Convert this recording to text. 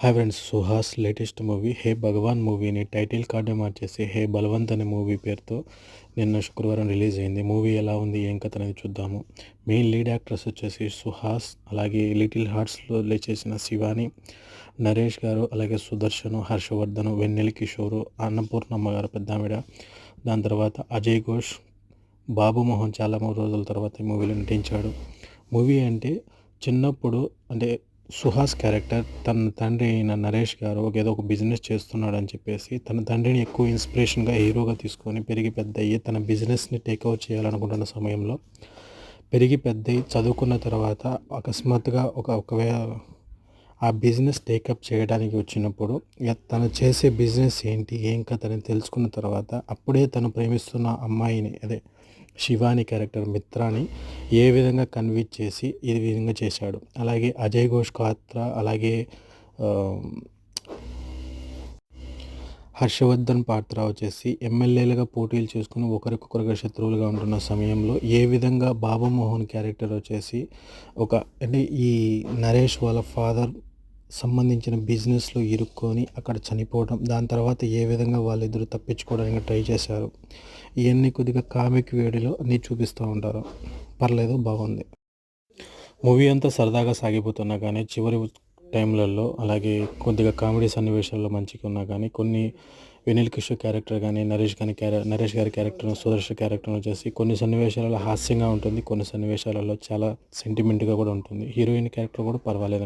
Hi friends, Suhas latest movie 'Hey Bhagavan' మూవీని title card మార్చేసి 'హే బలవంత్' అనే మూవీ పేరుతో నిన్న శుక్రవారం రిలీజ్ అయింది. మూవీ ఎలా ఉంది, ఏం కథ అనేది చూద్దాము. మెయిన్ లీడ్ యాక్టర్స్ వచ్చేసి సుహాస్, అలాగే లిటిల్ హార్ట్స్లో చేసిన శివాని, నరేష్ గారు, అలాగే సుదర్శన్, హర్షవర్ధన్, వెన్నెల కిషోరు, అన్నపూర్ణమ్మ గారు పెద్దావిడ, దాని తర్వాత అజయ్ ఘోష్, బాబు మోహన్ చాలా రోజుల తర్వాత ఈ మూవీలో నటించాడు. మూవీ అంటే చిన్నప్పుడు అంటే సుహాస్ క్యారెక్టర్ తన తండ్రి అయిన నరేష్ గారు ఏదో ఒక బిజినెస్ చేస్తున్నాడు అని చెప్పేసి తన తండ్రిని ఎక్కువ ఇన్స్పిరేషన్గా హీరోగా తీసుకొని పెరిగి పెద్ద అయ్యి తన బిజినెస్ని టేక్ఓవర్ చేయాలనుకుంటున్న సమయంలో పెరిగి పెద్ద అయ్యి చదువుకున్న తర్వాత అకస్మాత్తుగా ఆ బిజినెస్ టేకప్ చేయడానికి వచ్చినప్పుడు తను చేసే బిజినెస్ ఏంటి, ఏం కథ అని తెలుసుకున్న తర్వాత అప్పుడే తను ప్రేమిస్తున్న అమ్మాయిని, అదే శివాని క్యారెక్టర్ మిత్రాని ఏ విధంగా కన్విన్స్ చేసి ఈ విధంగా చేశాడు. అలాగే అజయ్ ఘోష్ పాత్ర, అలాగే హర్షవర్ధన్ పాత్ర వచ్చేసి ఎమ్మెల్యేలుగా పోటీలు చేసుకుని ఒకరికొకరుగా శత్రువులుగా ఉంటున్న సమయంలో ఏ విధంగా బాబు మోహన్ క్యారెక్టర్ వచ్చేసి అంటే ఈ నరేష్ వాళ్ళ ఫాదర్ సంబంధించిన బిజినెస్లో ఇరుక్కొని అక్కడ చనిపోవడం, దాని తర్వాత ఏ విధంగా వాళ్ళిద్దరూ తప్పించుకోవడానికి ట్రై చేశారు. ఇవన్నీ కొద్దిగా కామిక్ వేడిలో అన్నీ చూపిస్తూ ఉంటారు. పర్లేదు, బాగుంది. మూవీ అంతా సరదాగా సాగిపోతున్నా కానీ చివరి టైంలలో అలాగే కొద్దిగా కామెడీ సన్నివేశాల్లో మంచిగా ఉన్నా కానీ కొన్ని వెనిల్ కిషోర్ క్యారెక్టర్ కానీ నరేష్ గారి క్యారెక్టర్, సుదర్శన్ క్యారెక్టర్ వచ్చేసి కొన్ని సన్నివేశాలలో హాస్యంగా ఉంటుంది, కొన్ని సన్నివేశాలలో చాలా సెంటిమెంట్గా కూడా ఉంటుంది. హీరోయిన్ క్యారెక్టర్ కూడా పర్వాలేదు.